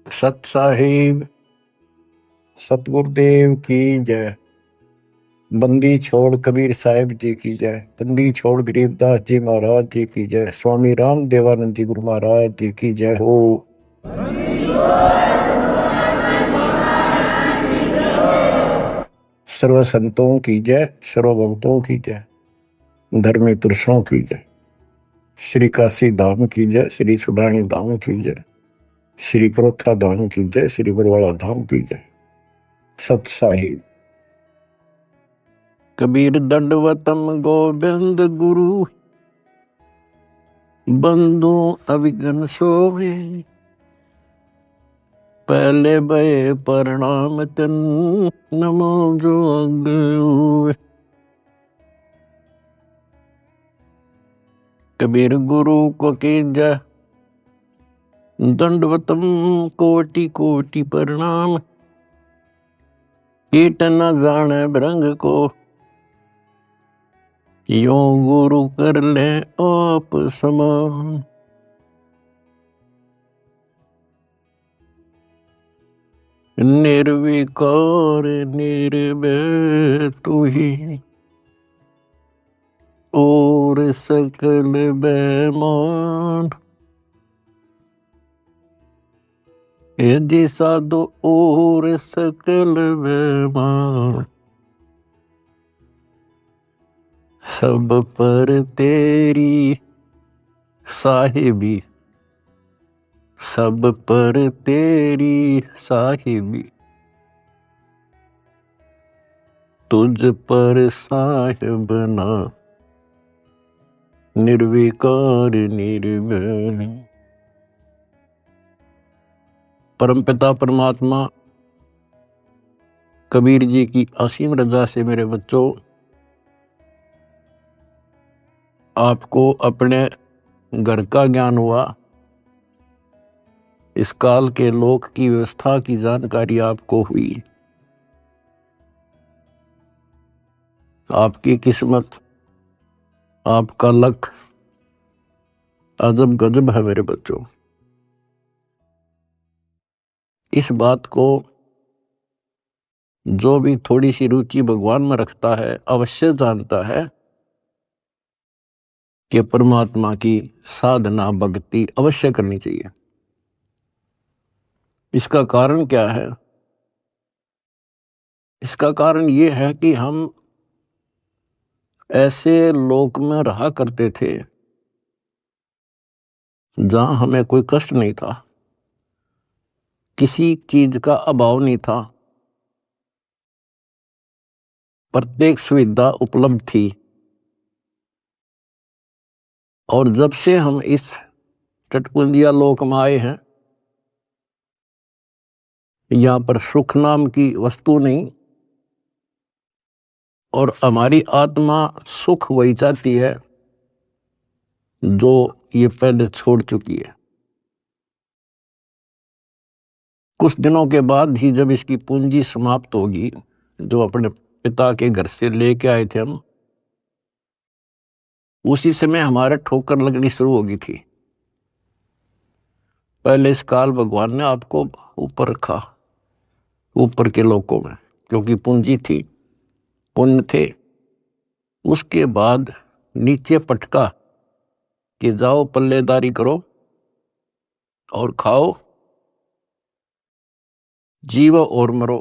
सत साहिब सतगुरुदेव की जय। बंदी छोड़ कबीर साहिब जी की जय। बंदी छोड़ गरीबदास जी महाराज जी की जय। स्वामी राम देवानंद जी गुरु महाराज जी की जय हो। सर्व संतों की जय, सर्व भक्तों की जय, धर्मी पुरुषों की जय। श्री काशी धाम की जय, श्री सुडानी धाम की जय, श्री क्रोथा धाम की जय, श्री बरवाड़ा धाम की जय। सत साहिब। कबीर दंडवतम गोविंद गुरु, बंधु अविघ्न सोए। पहले भय प्रणाम तन, नमो जोग। कबीर गुरु को कीजय दंडवतम कोटि कोटि प्रणाम। कीट न जाने भृंग को, यो गुरु कर ले आप समान। निर्विकार निर्भय तू ही, और सकल बेमान। यदि साधु और सकल बेमान, सब पर तेरी साहिबी, सब पर तेरी साहिबी। तुझ पर साहिब ना, निर्विकार निर्भय। परमपिता परमात्मा कबीर जी की असीम रजा से मेरे बच्चों, आपको अपने घर का ज्ञान हुआ। इस काल के लोक की व्यवस्था की जानकारी आपको हुई। आपकी किस्मत, आपका लक अजब गजब है मेरे बच्चों। इस बात को जो भी थोड़ी सी रुचि भगवान में रखता है अवश्य जानता है कि परमात्मा की साधना भक्ति अवश्य करनी चाहिए। इसका कारण क्या है? इसका कारण ये है कि हम ऐसे लोक में रहा करते थे जहां हमें कोई कष्ट नहीं था, किसी चीज का अभाव नहीं था, प्रत्येक सुविधा उपलब्ध थी। और जब से हम इस टटपुंजिया लोक में आए हैं, यहां पर सुख नाम की वस्तु नहीं, और हमारी आत्मा सुख वही चाहती है जो ये पहले छोड़ चुकी है। कुछ दिनों के बाद ही जब इसकी पूंजी समाप्त होगी, जो अपने पिता के घर से लेके आए थे हम, उसी समय हमारे ठोकर लगनी शुरू हो गई थी। पहले इस काल भगवान ने आपको ऊपर रखा, ऊपर के लोकों में, क्योंकि पूंजी थी, पुण्य थे। उसके बाद नीचे पटका कि जाओ पल्लेदारी करो और खाओ, जीवो और मरो।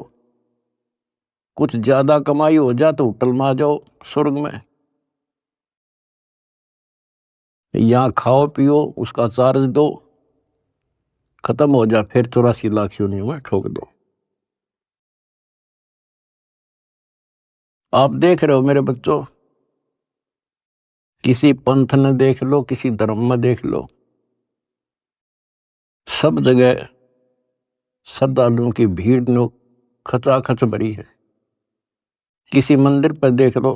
कुछ ज्यादा कमाई हो जा तो होटल में आ जाओ स्वर्ग में, यहां खाओ पियो, उसका चार्ज दो, खत्म हो जा, फिर 84 लाख योनियों में ठोक दो। आप देख रहे हो मेरे बच्चों, किसी पंथ ने देख लो, किसी धर्म में देख लो, सब जगह श्रद्धालुओं की भीड़ नो खचाखच भरी है। किसी मंदिर पर देख लो,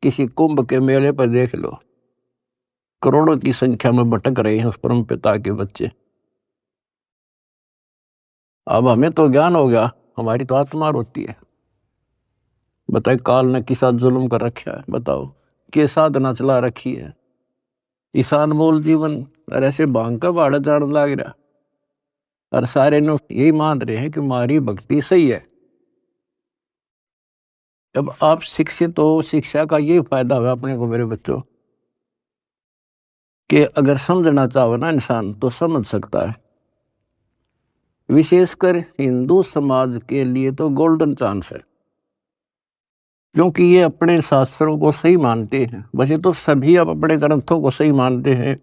किसी कुंभ के मेले पर देख लो, करोड़ों की संख्या में भटक रहे हैं उस परम पिता के बच्चे। अब हमें तो ज्ञान हो गया, हमारी तो आत्मा रोती है। बताए काल ने किसा जुल्म कर रखा है, बताओ के साधना चला रखी है। ईशान मोल जीवन और ऐसे भांग का बाड़ा जान लाग रहा। और सारे लोग यही मान रहे हैं कि हमारी भक्ति सही है। जब आप शिक्षित हो, शिक्षा का ये फायदा हुआ अपने को मेरे बच्चों, कि अगर समझना चाहो ना इंसान तो समझ सकता है। विशेषकर हिंदू समाज के लिए तो गोल्डन चांस है, क्योंकि ये अपने शास्त्रों को सही मानते हैं। वैसे तो सभी अब अपने ग्रंथों को सही मानते हैं,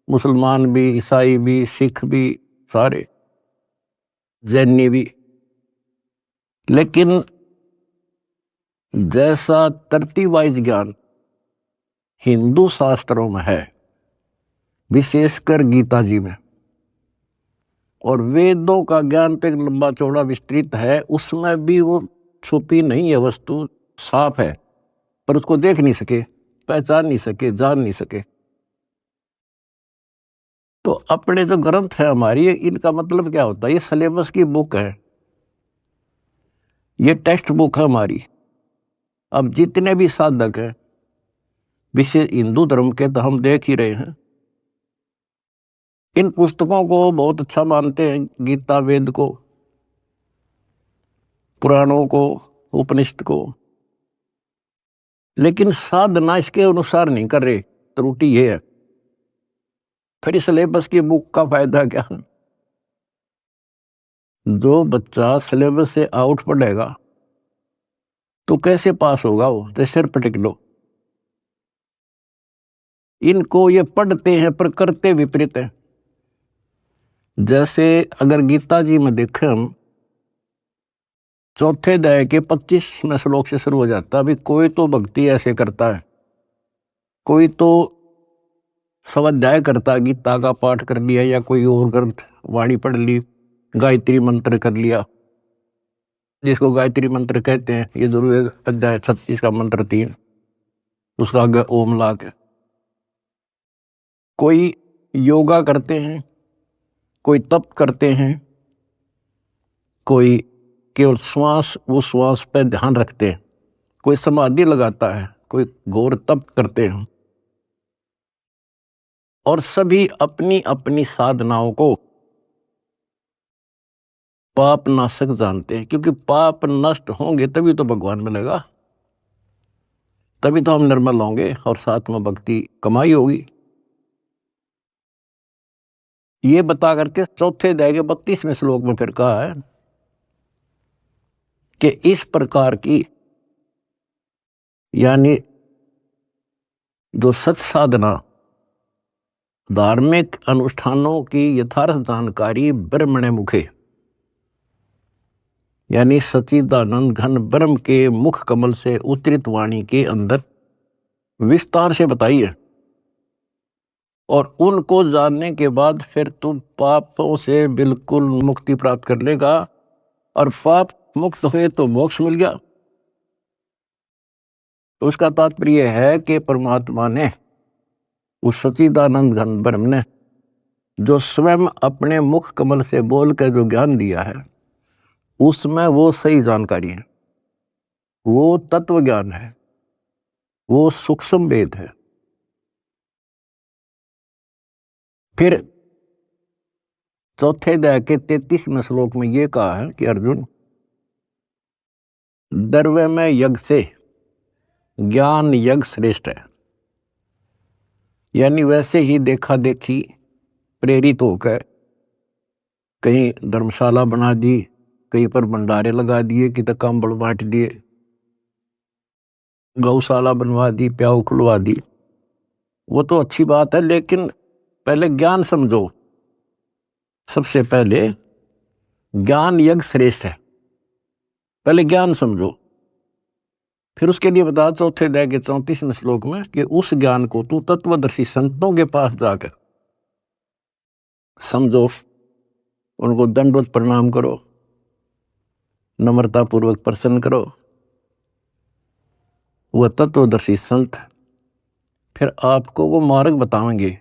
मुसलमान भी, ईसाई भी, सिख भी, सारे जैनी भी। लेकिन जैसा तरतीब वाइज ज्ञान हिंदू शास्त्रों में है, विशेषकर गीता जी में, और वेदों का ज्ञान तो एक लंबा चौड़ा विस्तृत है, उसमें भी वो छुपी नहीं है वस्तु, साफ है, पर उसको देख नहीं सके, पहचान नहीं सके, जान नहीं सके। तो अपने जो ग्रंथ है हमारी, इनका मतलब क्या होता है? ये सिलेबस की बुक है, ये टेक्स्ट बुक है हमारी। अब जितने भी साधक हैं विशेष हिंदू धर्म के, तो हम देख ही रहे हैं, इन पुस्तकों को बहुत अच्छा मानते हैं, गीता, वेद को, पुराणों को, उपनिषद को, लेकिन साधना इसके अनुसार नहीं कर रहे। त्रुटि ये है। फिर सिलेबस की बुक का फायदा क्या? जो बच्चा सिलेबस से आउट पढ़ेगा तो कैसे पास होगा? वो तो सिर पटक लो। इनको ये पढ़ते हैं पर करते विपरीत है। जैसे अगर गीता जी में देखें हम, चौथे अध्याय के 25वें श्लोक से शुरू हो जाता है। अभी कोई तो भक्ति ऐसे करता है, कोई तो स्वाध्याय करता है, गीता का पाठ कर लिया या कोई और ग्रंथ वाणी पढ़ ली, गायत्री मंत्र कर लिया, जिसको गायत्री मंत्र कहते हैं। ये जरूर अध्याय 36 का मंत्र 3, उसका आगे ओम ला के। कोई योगा करते हैं, कोई तप करते हैं, कोई केवल श्वास, वो श्वास पे ध्यान रखते हैं, कोई समाधि लगाता है, कोई घोर तप करते हैं। और सभी अपनी अपनी साधनाओं को पाप नाशक जानते हैं, क्योंकि पाप नष्ट होंगे तभी तो भगवान मिलेगा, तभी तो हम निर्मल होंगे और साथ में भक्ति कमाई होगी। ये बता करके चौथे अध्याय के 32वें श्लोक में फिर कहा है कि इस प्रकार की, यानी जो सत साधना, धार्मिक अनुष्ठानों की यथार्थ जानकारी ब्रह्मणे मुखे, यानी सच्चिदानंद घन ब्रह्म के मुख कमल से उतरित वाणी के अंदर विस्तार से बताई है। और उनको जानने के बाद फिर तुम पापों से बिल्कुल मुक्ति प्राप्त कर लेगा, और पाप मुक्त हुए तो मोक्ष मिल गया। तो उसका तात्पर्य है कि परमात्मा ने, उस सच्चिदानंद घन ब्रह्म ने, जो स्वयं अपने मुख कमल से बोल कर जो ज्ञान दिया है, उसमें वो सही जानकारी है, वो तत्व ज्ञान है, वो सूक्ष्म वेद है। फिर चौथे अध्याय के 33वें श्लोक में ये कहा है कि अर्जुन, द्रव्य में यज्ञ से ज्ञान यज्ञ श्रेष्ठ है। यानी वैसे ही देखा देखी प्रेरित होकर कहीं धर्मशाला बना दी, कहीं पर भंडारे लगा दिए, कि तक कंबल बांट दिए, गौशाला बनवा दी, प्याऊ खुलवा दी, वो तो अच्छी बात है, लेकिन पहले ज्ञान समझो। सबसे पहले ज्ञान यज्ञ श्रेष्ठ है, पहले ज्ञान समझो। फिर उसके लिए बता चौथे अध्याय के 34वें श्लोक में कि उस ज्ञान को तू तत्वदर्शी संतों के पास जाकर समझो, उनको दंडवत प्रणाम करो, नम्रता पूर्वक प्रसन्न करो। वह तत्वदर्शी संत फिर आपको वो मार्ग बताएंगे।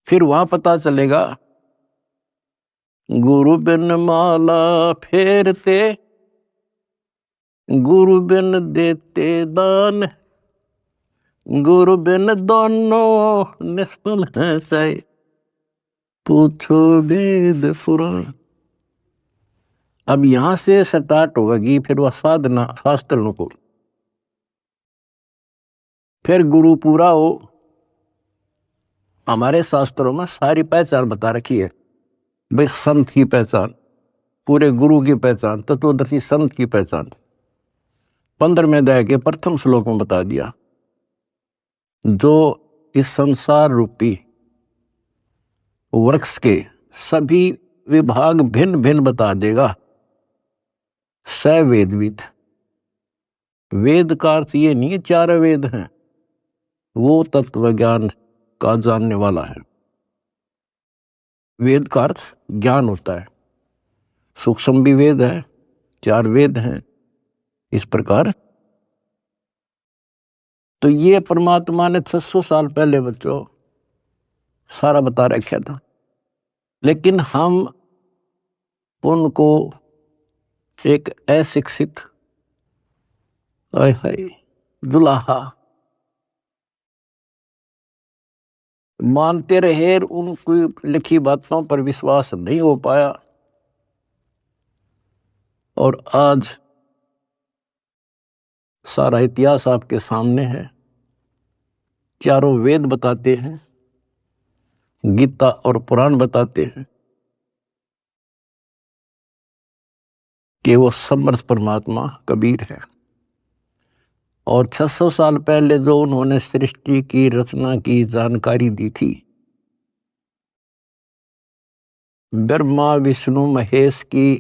फिर वहां पता चलेगा, गुरु बिन माला फेरते, गुरु बिन देते दान, गुरु बिन दोनों निष्फल है चाहे पूछो वेद पुराण। अब यहां से स्टार्ट होगी फिर वह साधना शास्त्र को, फिर गुरु पूरा हो। हमारे शास्त्रों में सारी पहचान बता रखी है भाई, संत की पहचान, पूरे गुरु की पहचान, तत्वदर्शी संत की पहचान 15वें अध्याय के प्रथम श्लोक में बता दिया। जो इस संसार रूपी वृक्ष के सभी विभाग भिन्न भिन्न बता देगा, स वेदविद। वेद का अर्थ ये नहीं है चार वेद हैं, वो तत्व ज्ञान का जानने वाला है। वेद का अर्थ ज्ञान होता है, सूक्ष्म भी वेद है, चार वेद हैं इस प्रकार। तो ये परमात्मा ने 600 साल पहले बच्चों सारा बता रखा था, लेकिन हम उनको एक अशिक्षित दुल्हा मानते रहे, उनकी लिखी बातों पर विश्वास नहीं हो पाया। और आज सारा इतिहास आपके सामने है, चारों वेद बताते हैं, गीता और पुराण बताते हैं कि वो समर्थ परमात्मा कबीर है। और 600 साल पहले जो उन्होंने सृष्टि की रचना की जानकारी दी थी, ब्रह्मा विष्णु महेश की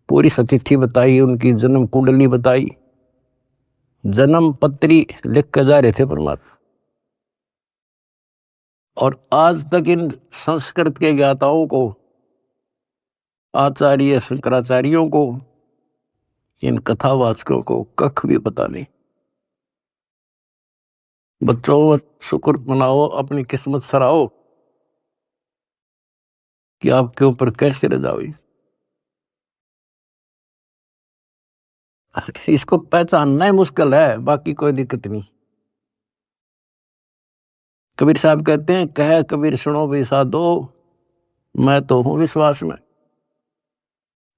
पूरी सतिथि बताई, उनकी जन्म कुंडली बताई, जन्म पत्री लिख कर जा रहे थे परमात्मा। और आज तक इन संस्कृत के ज्ञाताओं को, आचार्य शंकराचार्यों को, इन कथावाचकों को कख भी पता नहीं। बच्चों शुक्र मनाओ, अपनी किस्मत सराहो कि आपके ऊपर कैसे रजा हुई। इसको पहचानना ही मुश्किल है, बाकी कोई दिक्कत नहीं। कबीर साहब कहते हैं, कह कबीर सुनो भी साधो, मैं तो हूं विश्वास में।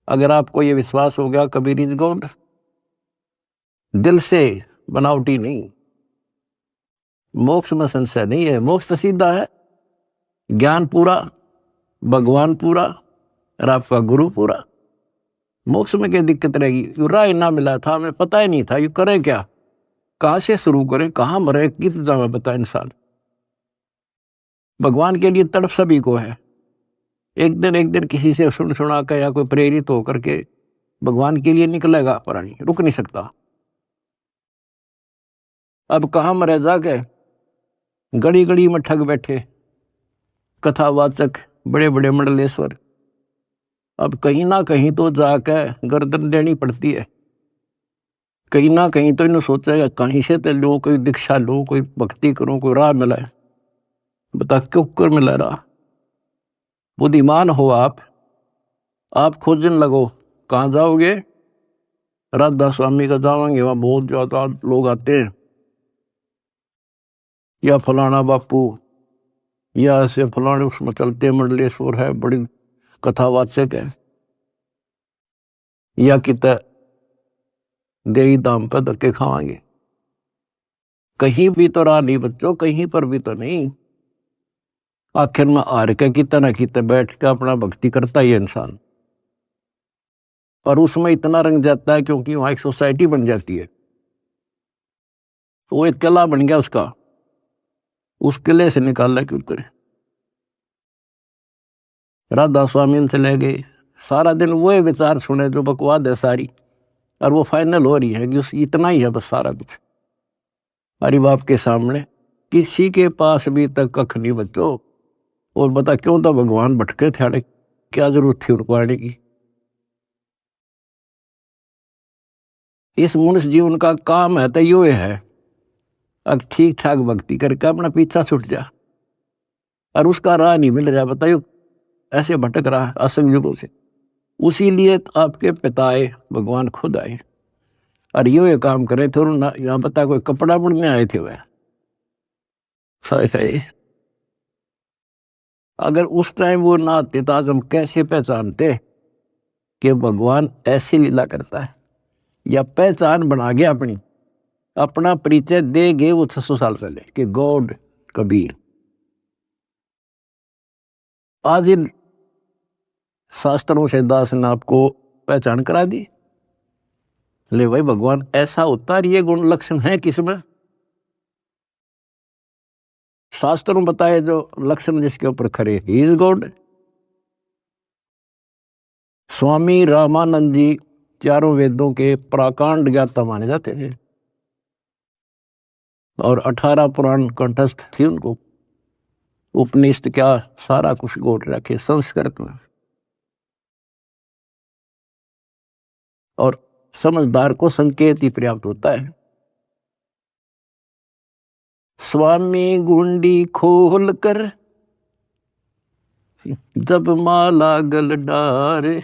अगर आपको ये विश्वास हो गया कबीर इज गॉड, दिल से, बनावटी नहीं, मोक्ष में संशय नहीं है। मोक्ष तो सीधा है, ज्ञान पूरा, भगवान पूरा और आपका गुरु पूरा। मोक्ष में क्या दिक्कत रहेगी? यू राय ना मिला था, हमें पता ही नहीं था यू करें क्या, कहां से शुरू करें, कहां मरे, कित जगह बता इंसान। भगवान के लिए तड़प सभी को है। एक दिन किसी से सुन सुना कर या कोई प्रेरित होकर के भगवान के लिए निकलेगा, प्राणी रुक नहीं सकता। अब कहां मरे जाके, गड़ी गड़ी में ठग बैठे कथावाचक, बड़े बड़े मंडलेश्वर। अब कहीं ना कहीं तो जाकर गर्दन देनी पड़ती है, कहीं ना कहीं तो इन्हें सोचेगा कहीं से तो लो, कोई दीक्षा लो, कोई भक्ति करो, कोई राह मिला है। बता क्यों कर मिला रहा? बुद्धिमान हो आप खोजने लगो। कहाँ जाओगे? राधा स्वामी का जाओगे, वहां बहुत ज्यादा लोग आते हैं, या फलाना बापू, या ऐसे फलाने उसमें चलते मंडलेश्वर है, बड़ी कथावाचक है, या कित देवी दाम पर धक्के खावांगे। कहीं भी तो राह नहीं बच्चों, कहीं पर भी तो नहीं। आखिर में हार के कितना ना कितना बैठ के अपना भक्ति करता ही इंसान, और उसमें इतना रंग जाता है क्योंकि वहां एक सोसाइटी बन जाती है, वो एक किला बन गया उसका, उस किले से निकालना क्यों करे। राधा स्वामी से ले गए, सारा दिन वो विचार सुने जो बकवाद है सारी, और वो फाइनल हो रही है कि उस इतना ही है बस सारा कुछ। हरि बाप के सामने किसी के पास भी तक कख नहीं बच्चों। और बता क्यों तो भगवान भटके थे, क्या जरूरत थी उनको आने की। इस मनुष्य जीवन का काम है तो यो है, अब ठीक ठाक भक्ति करके अपना पीछा छूट जा, और उसका राह नहीं मिल रहा, बताइयो ऐसे भटक रहा असंयुगों से। उसी लिए आपके पिता आए, भगवान खुद आए, और ये काम करे थे। यहाँ बता कोई कपड़ा बुनने आए थे वह, सही अगर उस टाइम वो ना आते तो आज हम कैसे पहचानते कि भगवान ऐसी लीला करता है, या पहचान बना गया अपनी, अपना परिचय दे गए वो 600 साल पहले कि गॉड कबीर। आज इन शास्त्रों से दास ने आपको पहचान करा दी। ले भाई भगवान ऐसा होता है, ये गुण लक्षण है किसमें? शास्त्रों में बताए जो लक्षण जिसके ऊपर खरे, he is God. Swami Ramanand जी चारों वेदों के प्राकांड ज्ञाता माने जाते थे और 18 पुराण कंठस्थ थी उनको। उपनिषद क्या सारा कुछ गोट रखे संस्कृत में। और समझदार को संकेत ही पर्याप्त होता है। स्वामी गुंडी खोल कर जब माला गल डारे,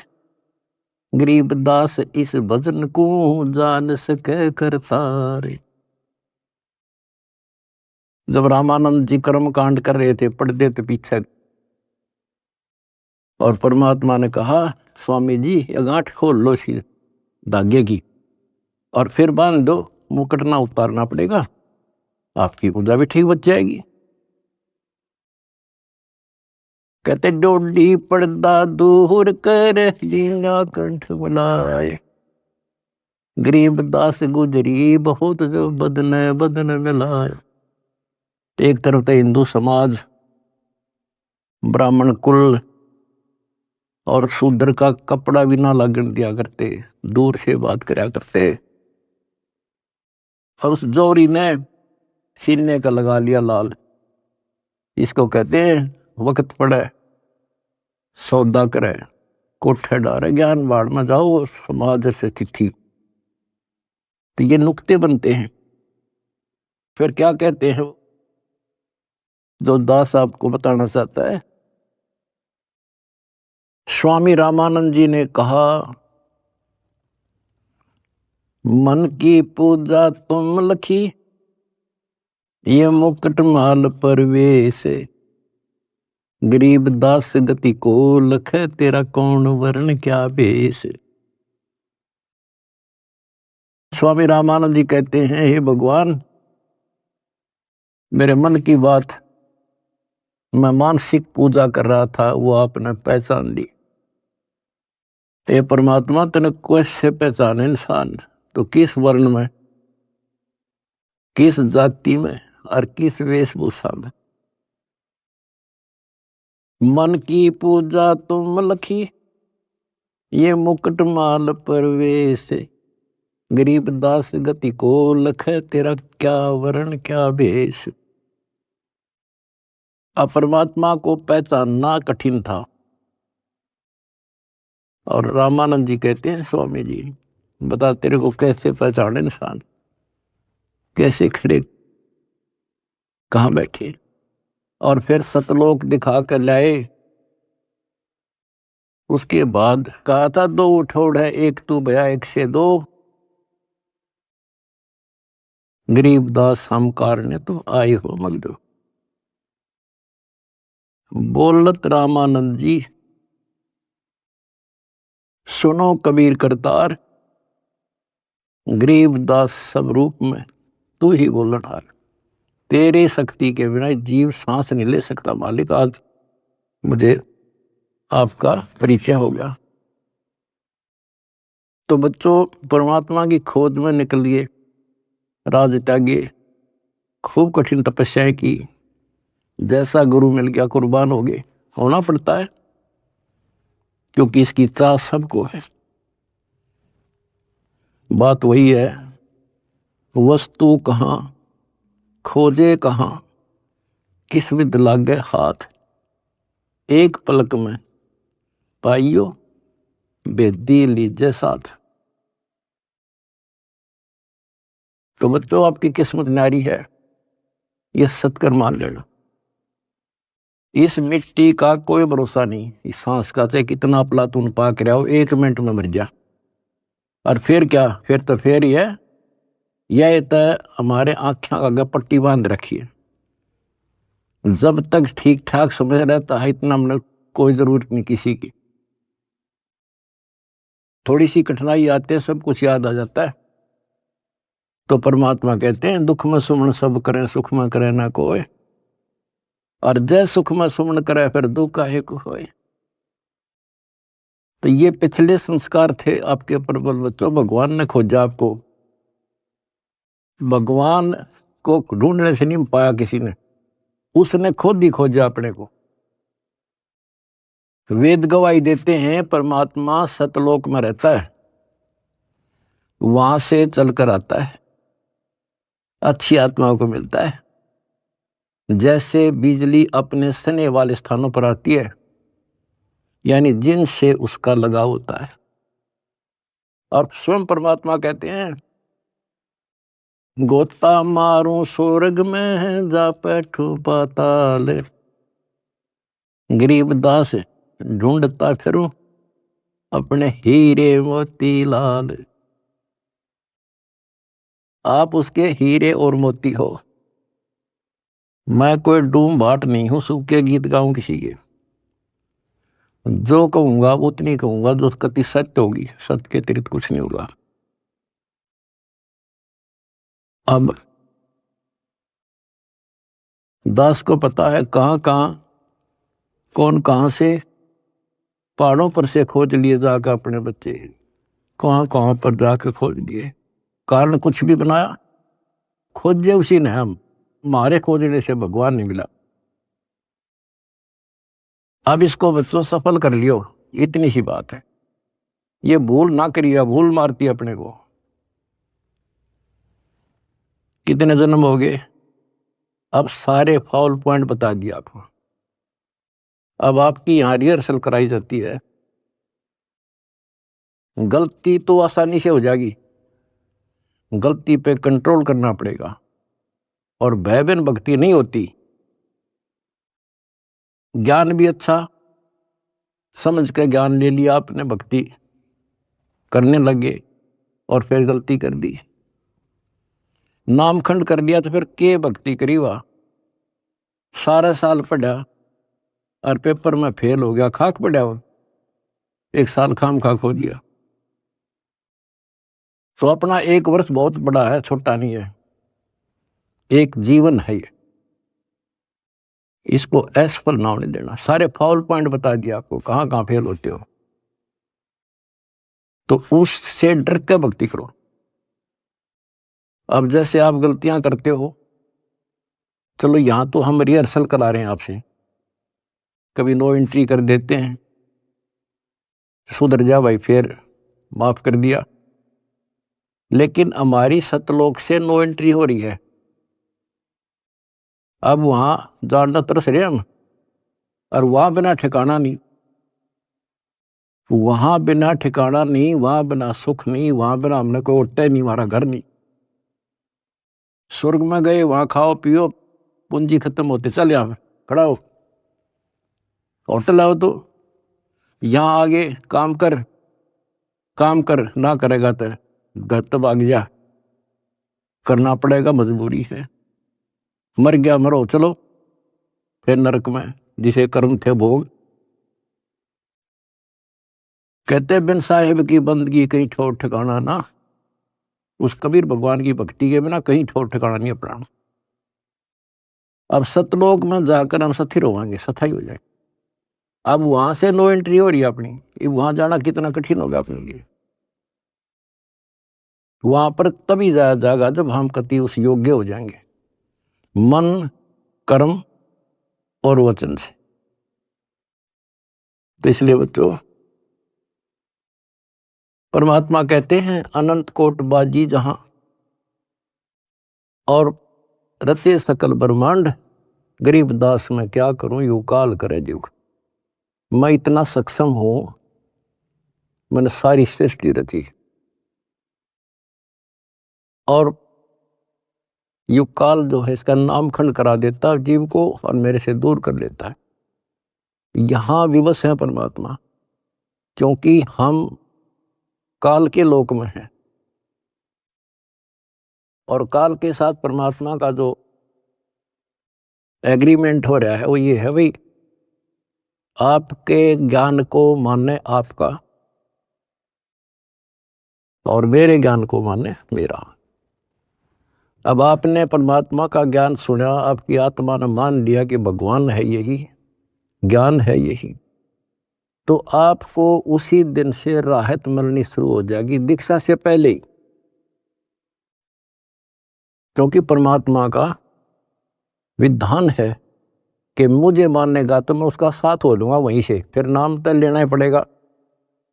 गरीब दास इस भजन को जान सके करतारे। जब रामानंद जी कर्म कांड कर रहे थे, पर्दे थे पीछे, और परमात्मा ने कहा स्वामी जी ये गांठ खोल लो सी धागे की और फिर बांध दो, मुकुट ना उतारना पड़ेगा, आपकी पूजा भी ठीक बच जाएगी। कहते डोडी पर्दा दूर कर लीला कंठ बुलाए, गरीब दास गुजरी बहुत जो बदन बदन मिलाए। एक तरफ तो हिंदू समाज, ब्राह्मण कुल और शूद्र का कपड़ा भी ना लगन दिया करते, दूर से बात करया करते। और उस जोरी ने सीने का लगा लिया लाल। इसको कहते हैं वक्त पड़े सौदा करे, कोठे डारे ज्ञान बाढ़ में जाओ, समाज से तिथि। तो ये नुक्ते बनते हैं। फिर क्या कहते हैं जो दास आपको बताना चाहता है? स्वामी रामानंद जी ने कहा मन की पूजा तुम लखी, ये मुकुट माल परवेश, गरीब दास गति को लख, तेरा कौन वर्ण क्या भेष। स्वामी रामानंद जी कहते हैं हे भगवान, मेरे मन की बात मैं मानसिक पूजा कर रहा था, वो आपने पहचान ली। ये परमात्मा तेने कैसे पहचाने इंसान, तो किस वर्ण में, किस जाति में और किस वेशभूषा में। मन की पूजा तुम लखी, ये मुकुट माल परवेश, गरीब दास गति को लख, तेरा क्या वर्ण क्या भेष। अब परमात्मा को पहचानना कठिन था। और रामानंद जी कहते हैं स्वामी जी बता तेरे को कैसे पहचाने इंसान, कैसे खड़े कहाँ बैठे। और फिर सतलोक दिखा कर लाए। उसके बाद कहा था दो उठोड़ है, एक तू भया एक से दो, गरीबदास हम कारने तो आए हो मगदो। बोलत रामानंद जी सुनो कबीर करतार, गरीबदास सब रूप में तू ही बोलन हार। तेरे शक्ति के बिना जीव सांस नहीं ले सकता मालिक। आज मुझे आपका परिचय हो गया। तो बच्चों परमात्मा की खोज में निकलिए, राज त्यागिए, खूब कठिन तपस्याएं की, जैसा गुरु मिल गया कुर्बान हो गए, होना पड़ता है क्योंकि इसकी चाह सबको है। बात वही है, वस्तु कहाँ खोजे कहाँ, किस विद लागे हाथ, एक पलक में पाइयो बेदी लीजे साथ। तो बच्चों आपकी किस्मत न्यारी है, ये सत्कर मान लेना। इस मिट्टी का कोई भरोसा नहीं, इस सांस का चाहे कितना प्लातून पाक रहा हो, 1 मिनट में मर जा। और फिर क्या, फिर तो फिर ही है, यह तो हमारे आंखें आगे पट्टी बांध रखी है। जब तक ठीक ठाक समझ रहता है इतना हमने कोई जरूरत नहीं किसी की। थोड़ी सी कठिनाई आते हैं सब कुछ याद आ जाता है। तो परमात्मा कहते हैं दुख में सुमन सब करें सुख में करे ना कोई, और जय सुख में सुमन करे फिर दुख काहे को होए। तो ये पिछले संस्कार थे आपके प्रबल बच्चों। भगवान ने खोजा आपको, भगवान को ढूंढने से नहीं पाया किसी ने, उसने खुद ही खोजा अपने को। वेद गवाही देते हैं परमात्मा सतलोक में रहता है, वहां से चलकर आता है, अच्छी आत्माओं को मिलता है। जैसे बिजली अपने सने वाले स्थानों पर आती है, यानी जिनसे उसका लगाव होता है। और स्वयं परमात्मा कहते हैं गोता मारूं स्वर्ग में जा बैठू पाताल, गरीब दास ढूंढता फिरूं अपने हीरे मोती लाल। आप उसके हीरे और मोती हो। मैं कोई डूम भाट नहीं हूं सूखे गीत गाऊं किसी के। जो कहूंगा उतनी कहूंगा जो कति सत्य होगी, सत्य के अतिरिक्त कुछ नहीं होगा। अब दास को पता है कहां कहां कौन कहां से पहाड़ों पर से खोज लिए जाकर अपने बच्चे, कहां कहां पर जाकर खोज लिए। कारण कुछ भी बनाया, खोजे उसी ने। हम हमारे खोजने से भगवान नहीं मिला। अब इसको बच्चों सफल कर लियो, इतनी सी बात है। ये भूल ना करिए, भूल मारती है अपने को। कितने जन्म हो गए, अब सारे फाउल पॉइंट बता दिया आपको। अब आपकी यहां रिहर्सल कराई जाती है। गलती तो आसानी से हो जाएगी, गलती पे कंट्रोल करना पड़ेगा। और भय बिन भक्ति नहीं होती। ज्ञान भी अच्छा समझ के ज्ञान ले लिया आपने, भक्ति करने लगे और फिर गलती कर दी, नामखंड कर लिया, तो फिर के भक्ति करी। वह सारा साल पढ़ा और पेपर में फेल हो गया, खाक पड़ा वो, एक साल खाम खाक हो दिया। तो अपना एक वर्ष बहुत बड़ा है, छोटा नहीं है, एक जीवन है ये। इसको असफल ना होने देना। सारे फाउल पॉइंट बता दिया आपको, कहां कहां फेल होते हो। तो उससे डर के भक्ति करो। अब जैसे आप गलतियां करते हो, चलो यहां तो हम रिहर्सल करा रहे हैं आपसे, कभी नो एंट्री कर देते हैं, सुधर जा भाई, फिर माफ कर दिया। लेकिन हमारी सतलोक से नो एंट्री हो रही है। अब वहां जानना तरस रहे हम, और वहां बिना ठिकाना नहीं, वहां बिना ठिकाना नहीं, वहां बिना सुख नहीं, वहां बिना हमने कोई उठता ही नहीं, हमारा घर नहीं। स्वर्ग में गए, वहां खाओ पियो, पूंजी खत्म होते चल यहाँ खड़ा हो, होटल आओ तो यहाँ आगे काम कर, काम कर ना करेगा तो घर तो भाग जा, करना पड़ेगा, मजबूरी है। मर गया मरो, चलो फिर नरक में जिसे कर्म थे भोग। कहते बिन साहिब की बंदगी कहीं ठोर ठिकाना ना। उस कबीर भगवान की भक्ति के बिना कहीं ठोर ठिकाना नहीं अपना। अब सतलोक में जाकर हम स्थिर होंगे, सथाई हो जाए। अब वहां से नो एंट्री हो रही है अपनी, वहां जाना कितना कठिन होगा अपने लिए। वहां पर तभी जाया जाएगा जब हम कति उस योग्य हो जाएंगे, मन कर्म और वचन से। तो इसलिए बच्चों परमात्मा कहते हैं अनंत कोट बाजी जहां और रचे सकल ब्रह्मांड, गरीब दास मैं क्या करूं यू काल करे जुग। मैं इतना सक्षम हूं, मैंने सारी सृष्टि रची और युग काल जो है इसका नामखंड करा देता जीव को और मेरे से दूर कर लेता है। यहां विवश है परमात्मा, क्योंकि हम काल के लोक में हैं। और काल के साथ परमात्मा का जो एग्रीमेंट हो रहा है वो ये है भाई, आपके ज्ञान को माने आपका और मेरे ज्ञान को माने मेरा। अब आपने परमात्मा का ज्ञान सुना, आपकी आत्मा ने मान लिया कि भगवान है यही, ज्ञान है यही, तो आपको उसी दिन से राहत मिलनी शुरू हो जाएगी, दीक्षा से पहले ही। क्योंकि परमात्मा का विधान है कि मुझे मानेगा तो मैं उसका साथ हो लूंगा वहीं से, फिर नाम तो लेना ही पड़ेगा,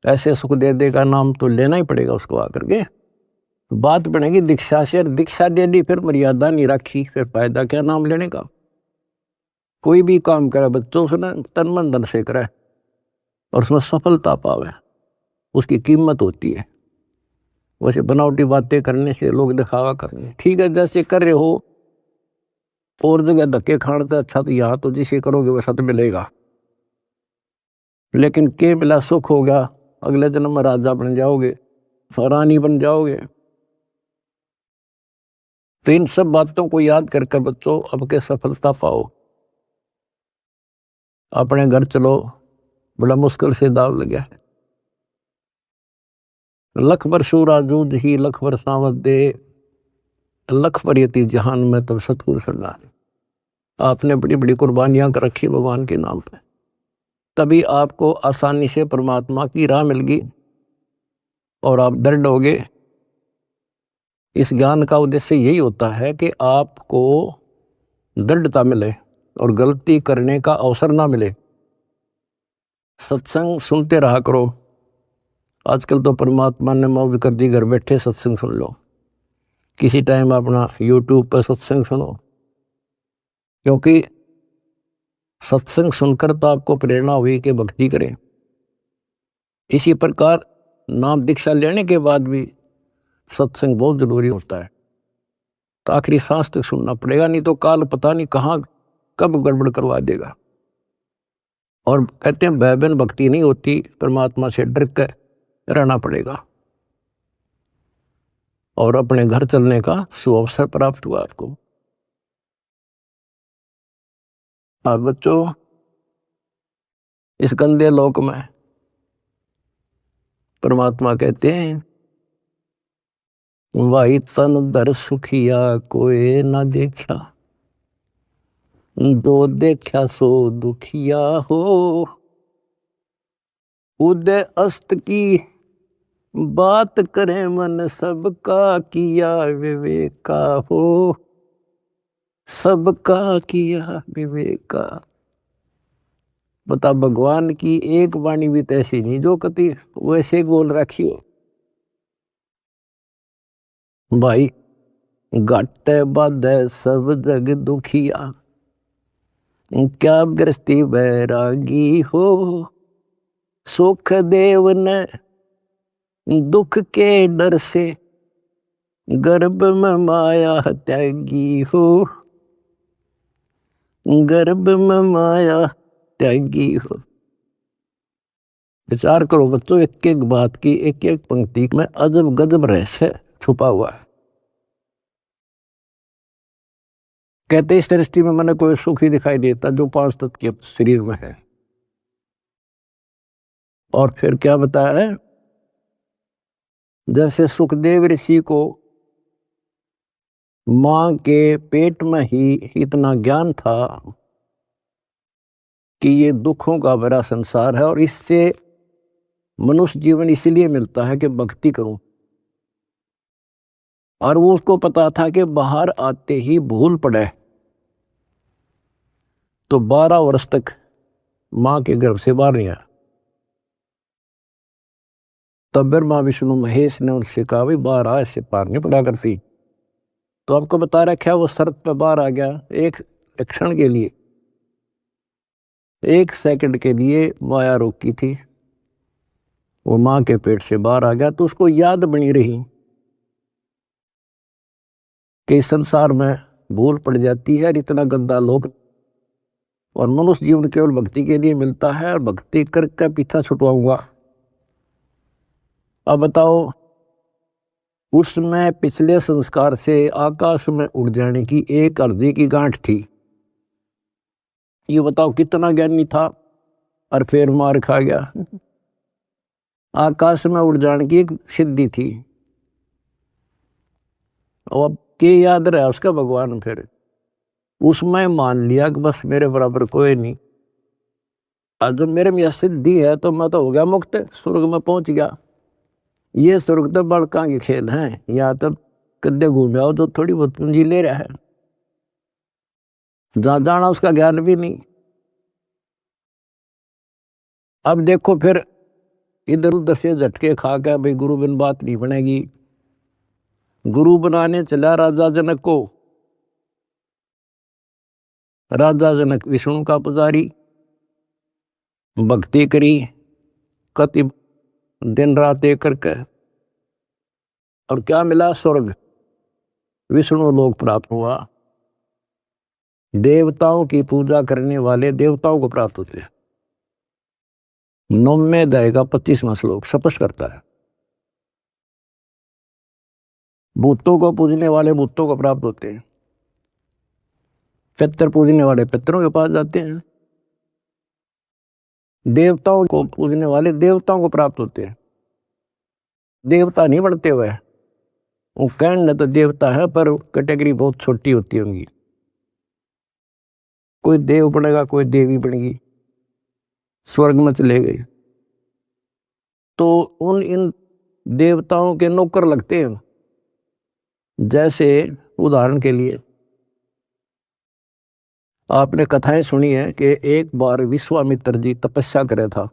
ऐसे सुख दे देगा नाम तो लेना ही पड़ेगा उसको आकर के। तो बात बनेगी दीक्षा से, दीक्षा ले ली फिर मर्यादा नहीं रखी, फिर फायदा क्या नाम लेने का। कोई भी काम करे बच्चों उसने तन मन धन से करे और उसमें सफलता पावे, उसकी कीमत होती है। वैसे बनावटी बातें करने से, लोग दिखावा करने, ठीक है जैसे कर रहे हो और जगह धक्के खाने से अच्छा तो यहाँ तो जिसे करोगे वैसा तो मिलेगा, लेकिन के मिला सुख होगा, अगले जन्म में राजा बन जाओगे, रानी बन जाओगे। तो इन सब बातों को याद करके बच्चों अब के सफलता पाओ। अपने घर चलो, बड़ा मुश्किल से दाव लगा है। लख बरसू राजूद ही लख बरसावत दे, लख बरियती जहान में तब सतगुरु सरदार। आपने बड़ी बड़ी कुर्बानियां कर रखी भगवान के नाम पे, तभी आपको आसानी से परमात्मा की राह मिल गई और आप दृढ़ होगे। इस ज्ञान का उद्देश्य यही होता है कि आपको दृढ़ता मिले और गलती करने का अवसर ना मिले। सत्संग सुनते रहा करो। आजकल तो परमात्मा ने मौज कर दी, घर बैठे सत्संग सुन लो, किसी टाइम अपना यूट्यूब पर सत्संग सुनो, क्योंकि सत्संग सुनकर तो आपको प्रेरणा हुई कि भक्ति करें। इसी प्रकार नाम दीक्षा लेने के बाद भी सत्संग बहुत जरूरी होता है। तो आखिरी सांस तक सुनना पड़ेगा, नहीं तो काल पता नहीं कहाँ कब गड़बड़ करवा देगा। और कहते हैं भय बिन भक्ति नहीं होती, परमात्मा से डर कर रहना पड़ेगा और अपने घर चलने का सुअवसर प्राप्त हुआ आपको। अब बच्चों इस गंदे लोक में परमात्मा कहते हैं वाही तन दर सुखिया कोई ना देखा, जो देखा सो दुखिया हो, उदय अस्त की बात करे मन सबका किया विवेका हो, सबका किया विवेका। बता भगवान की एक वाणी भी ऐसी नहीं जो कति वैसे बोल रखी हो। भाई घट बाधे सब जग दुखिया, क्या गृहस्थी बैरागी हो, सुख देव ने दुख के डर से गर्भ में माया त्यागी हो, गर्भ में माया त्यागी हो। विचार करो बच्चों, एक एक बात की, एक एक पंक्ति में अजब गजब रहस्य छुपा हुआ है। कहते इस दृष्टि में मैंने कोई सुख ही दिखाई देता जो 5 तत्व के शरीर में है। और फिर क्या बताया है, जैसे सुखदेव ऋषि को मां के पेट में ही इतना ज्ञान था कि ये दुखों का भरा संसार है और इससे मनुष्य जीवन इसलिए मिलता है कि भक्ति करूं, और वो उसको पता था कि बाहर आते ही भूल पड़े तो 12 वर्ष तक मां के गर्भ से बाहर नहीं आया। तब ब्रह्मा विष्णु महेश ने उनसे कहा भाई बाहर आ, इससे पार नहीं पड़ा करती। तो आपको बता रखा वो शर्त पे बाहर आ गया, एक क्षण के लिए, 1 सेकंड के लिए माया रोकी थी, वो मां के पेट से बाहर आ गया। तो उसको याद बनी रही कि संसार में भूल पड़ जाती है, इतना गंदा लोग, और मनुष्य जीवन केवल भक्ति के लिए मिलता है और भक्ति करके पीछा छुटवाऊंगा। अब बताओ, उसमें पिछले संस्कार से आकाश में उड़ जाने की एक अर्जी की गांठ थी। ये बताओ कितना ज्ञानी था और फिर मार खा गया। आकाश में उड़ जाने की एक सिद्धि थी, और अब के याद रहा उसका भगवान, फिर उसमें मान लिया कि बस मेरे बराबर कोई नहीं। आज जब मेरे में यह सिद्धि है तो मैं तो हो गया मुक्त, स्वर्ग में पहुंच गया। ये स्वर्ग तो बड़का के खेल हैं, यहाँ तो कद्दे घूम आओ तो थोड़ी बहुत पूंजी ले रहा है, जहां जाना उसका ज्ञान भी नहीं। अब देखो फिर इधर उधर से झटके खा के भाई गुरु बिन बात नहीं बनेगी। गुरु बनाने चला राजा जनक को। राजा जनक विष्णु का पुजारी, भक्ति करी कति दिन रात एक करके, और क्या मिला? स्वर्ग, विष्णु लोक प्राप्त हुआ। देवताओं की पूजा करने वाले देवताओं को प्राप्त होते हैं। 9वें अध्याय का 25वां श्लोक स्पष्ट करता है। भूतों को पूजने वाले भूतों को प्राप्त होते हैं, पितर पूजने वाले पितरों के पास जाते हैं, देवताओं को पूजने वाले देवताओं को प्राप्त होते हैं। देवता नहीं बनते हुए, वो कहने तो देवता है पर कैटेगरी बहुत छोटी होती होंगी। कोई देव बनेगा, कोई देवी बनेगी, स्वर्ग में चले गए तो उन इन देवताओं के नौकर लगते हैं। जैसे उदाहरण के लिए आपने कथाएं सुनी है कि एक बार विश्वामित्र जी तपस्या करे था।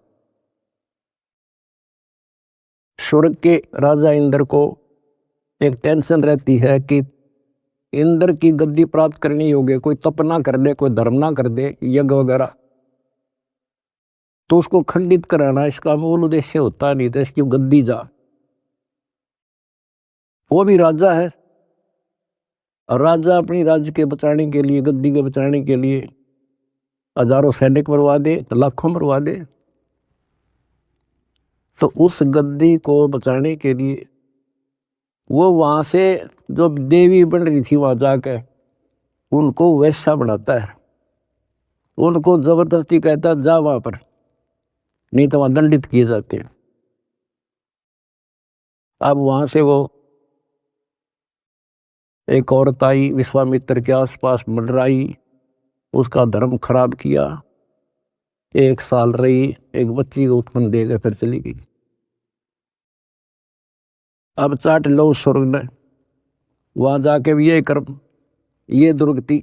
स्वर्ग के राजा इंद्र को एक टेंशन रहती है कि इंद्र की गद्दी प्राप्त करनी होगी, कोई तप ना कर दे, कोई धर्म ना कर दे, यज्ञ वगैरह, तो उसको खंडित कराना इसका मूल उद्देश्य होता नहीं था, इसकी गद्दी जा। वो भी राजा है, और राजा अपनी राज्य के बचाने के लिए, गद्दी के बचाने के लिए हजारों सैनिक मरवा दे, तो लाखों मरवा दे। तो उस गद्दी को बचाने के लिए वो वहां से जो देवी बन रही थी वहां जाकर उनको वैसा बनाता है, उनको जबरदस्ती कहता है जा वहां पर, नहीं तो वहां दंडित किए जाते हैं। अब वहां से वो एक औरत आई, विश्वामित्र के आसपास मंडराई, उसका धर्म खराब किया, 1 साल रही, एक बच्ची को उत्पन्न देकर फिर चली गई। अब चाट लो स्वर्ग ने, वहां जाके भी ये कर्म, ये दुर्गति।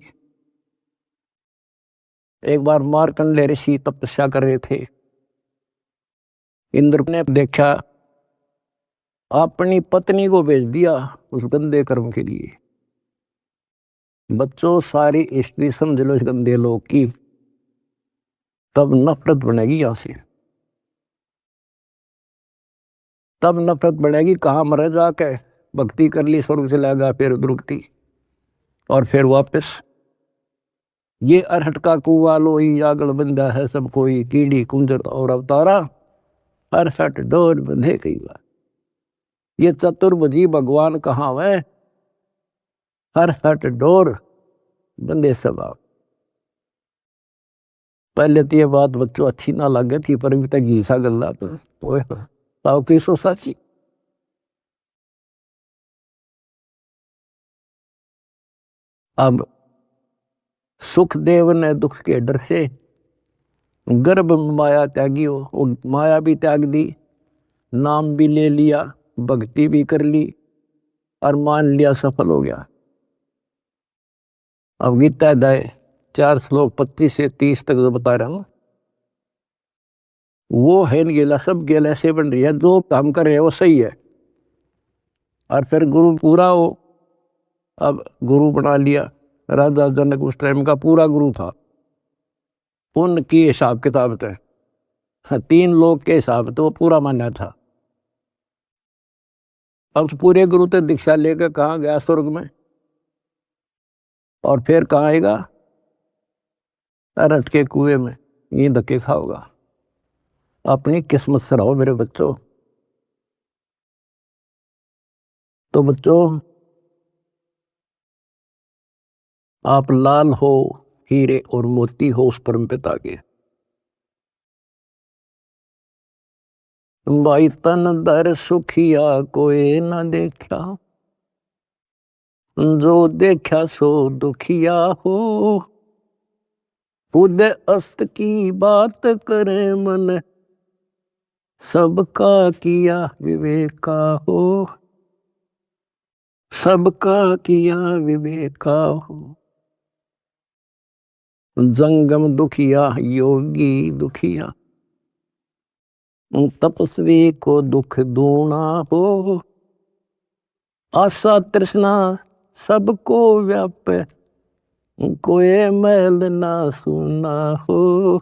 एक बार मार्कंडेय ऋषि तपस्या कर रहे थे, इंद्र ने देखा, अपनी पत्नी को भेज दिया उस गंदे कर्म के लिए। बच्चों सारी स्त्री समझ लो इस गंदे लोग की, तब नफरत बनेगी यहां से, तब नफरत बढ़ेगी। कहाँ मरे जाके भक्ति कर ली, स्वर्ग से लगा, फिर दुर्गति, और फिर वापस ये अरहट का कुआ लोही आगल बंदा है सब कोई, कीड़ी कुंजर और अवतारा, अरहट डोर बंधे कई बार। ये चतुर्भुजी भगवान कहाँ है? अरहट डोर बंदे सब। पहले तो ये बात बच्चों अच्छी ना लगे थी, पर अभी तक घीसा गल्ला तो किसो साची। अब सुखदेव ने दुख के डर से गर्भ में माया त्यागी हो, वो माया भी त्याग दी, नाम भी ले लिया, भक्ति भी कर ली, और मान लिया सफल हो गया। अब गीता अध्याय 4 श्लोक 25 से 30 तक जो बता रहा हूं, वो है गेला, सब गेल ऐसे बन रही है, जो काम कर रहे हैं वो सही है, और फिर गुरु पूरा हो। अब गुरु बना लिया, राजा जनक उस टाइम का पूरा गुरु था, उनकी हिसाब किताब थे, 3 लोग के हिसाब तो वो पूरा माना था। अब उस पूरे गुरु तो दीक्षा लेकर कहाँ गया? स्वर्ग में। और फिर कहाँ आएगा? अरहट के कुएं में, ये धक्के खाओगा। अपनी किस्मत से रहो मेरे बच्चों। तो बच्चों, आप लाल हो हीरे और मोती हो उस परम पिता के। भाई तन दर सुखिया कोई न देखा, जो देखा सो दुखिया हो। खुद अस्त की बात करे मन, सबका किया विवेका हो। सबका किया विवेका हो। जंगम दुखिया योगी दुखिया, तपस्वी को दुख दूना हो। आशा तृष्णा सबको व्यापे, कोई मैल ना सुना हो।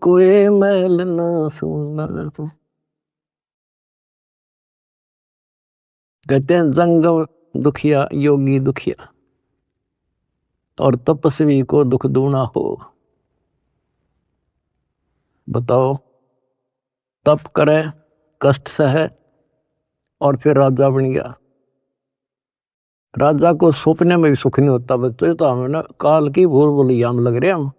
कोई मैल ना सुना हो। कहते हैं जंगम दुखिया योगी दुखिया और तपस्वी को दुख दूना हो। बताओ, तप करे, कष्ट सहे और फिर राजा बन गया। राजा को सपने में भी सुख नहीं होता। बच्चों ये तो हमें ना काल की भूल भुलैया में लग रहे हम।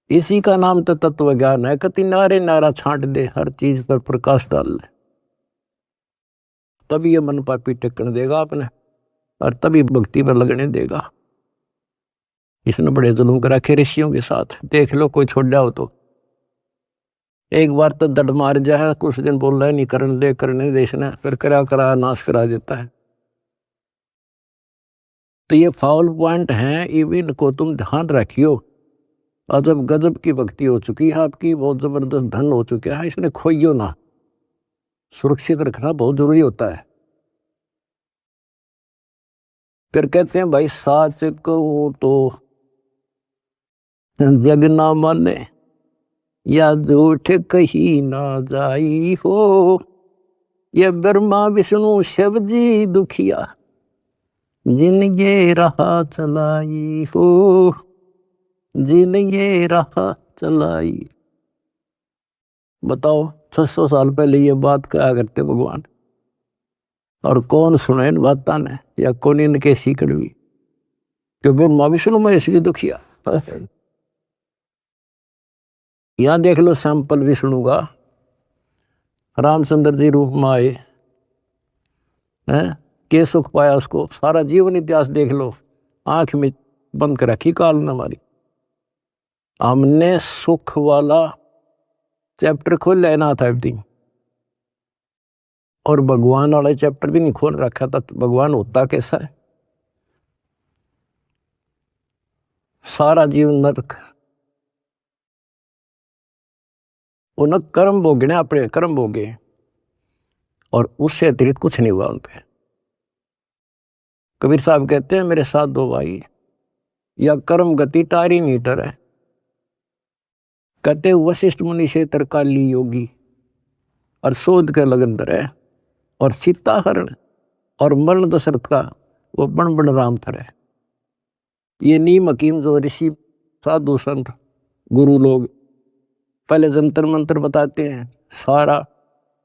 इसी का नाम तो तत्व ज्ञान है। कति नारे नारा छांट दे, हर चीज पर प्रकाश डाल ले, तभी ये मन पापी टिकने देगा आपने, और तभी भक्ति पर लगने देगा। इसने बड़े जुल्म कर रखे ऋषियों के साथ। देख लो, कोई छोड़ जाओ तो एक बार तो दड मार जाए, कुछ दिन बोल रहा है नहीं करने दे, करने देश ने, फिर करा करा नाश करा देता है। तो ये फाउल पॉइंट है, इनको तुम ध्यान रखियो। अजब गजब की भक्ति हो चुकी है आपकी, बहुत जबरदस्त धन हो चुका है, इसने खोइयो ना। सुरक्षित रखना बहुत जरूरी होता है। फिर कहते हैं भाई साच को तो जग ना माने, या झूठ कही ना जाई हो। ये ब्रह्मा विष्णु शिव जी दुखिया, जिन ये राह चलाई हो। जिन ये राह चलाई। बताओ 600 साल पहले ये बात क्या करते भगवान, और कौन सुने इन बातों ने, या कौन इनके सीकड़ भी कि ब्रह्मा विष्णु में इसलिए दुखिया। यहां देख लो सैंपल विष्णु का, रामचंद्र जी रूप में आए हैं, के सुख पाया उसको। सारा जीवन इतिहास देख लो, आंख में बंद कर रखी काल ने हमारी। हमने सुख वाला चैप्टर खोल लेना था एवरीथिंग, और भगवान वाला चैप्टर भी नहीं खोल रखा था। तो भगवान होता कैसा है? सारा जीवन नरक, उन कर्म भोगने, अपने कर्म भोगे, और उससे अतिरिक्त कुछ नहीं हुआ उन पे। कबीर साहब कहते हैं मेरे साथ दो भाई, या कर्म गति टारी मीटर है। कहते वशिष्ठ मुनि से तरकाली योगी, और शोध के लगन है, और सीता हरण और मरण दशरथ का वो बण बण राम थर। ये नीम हकीम जो ऋषि साधु संत गुरु लोग पहले जंतर मंत्र बताते हैं, सारा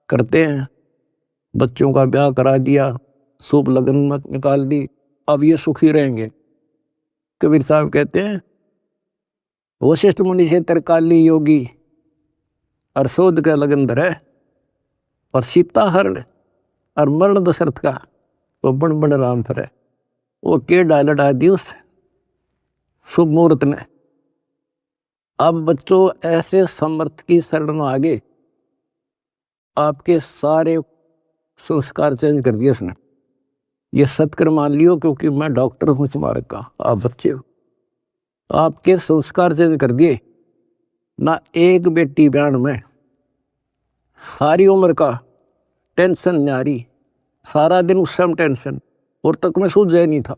करते हैं, बच्चों का ब्याह करा दिया, शुभ लगन मत निकाल दी, अब ये सुखी रहेंगे। कबीर साहब कहते हैं वशिष्ठ मुनि से तरकाली योगी, और शोध का लगन धरे, और सीता हरण और मरण दशरथ का वो बण बण राम थर। वो के डालडा दी उस शुभ मुहूर्त ने। अब बच्चों ऐसे समर्थ की शरण में आगे आपके सारे संस्कार चेंज कर दिए उसने। ये सत्कर मान लियो, क्योंकि मैं डॉक्टर हूं तुम्हारे का, आप बच्चे हो। आपके संस्कार चेंज कर दिए ना। एक बेटी ब्यान में सारी उम्र का टेंशन न्यारी, सारा दिन उस समय टेंशन, और तक में सूझ जाए नहीं था।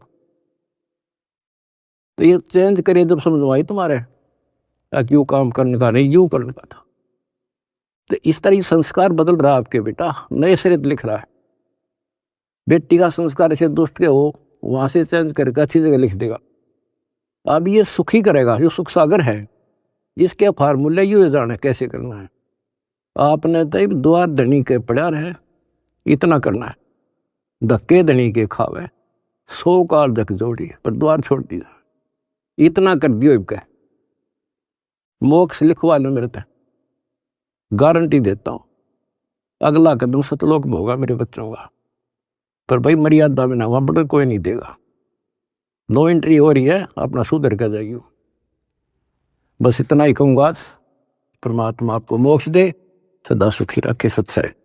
तो ये चेंज करे जब समझवाई तुम्हारे, ताकि वो काम करने का नहीं, यूं करने का था। तो इस तरह संस्कार बदल रहा है आपके बेटा, नए सिरे लिख रहा है। बेटी का संस्कार ऐसे दुष्ट के हो, वहां से चेंज करके अच्छी जगह लिख देगा। अब ये सुखी करेगा, जो सुख सागर है, जिसके फार्मूले यू जाने कैसे करना है। आपने तो द्वार धनी के पड़ा रहे, इतना करना है। धक्के धनी के खावे, 100 काल धक जोड़ी, पर द्वार छोड़ दिया। इतना कर दियो इनके, मोक्ष लिखवा लो मेरे तक, गारंटी देता हूं। अगला कदम सतलोक में होगा मेरे बच्चों का, पर भाई मर्यादा में ना, वहां पर कोई नहीं देगा। नो एंट्री हो रही है, अपना सुधर कर जाइए। बस इतना ही कहूंगा। परमात्मा आपको मोक्ष दे, सदा सुखी रखे। सत्संग।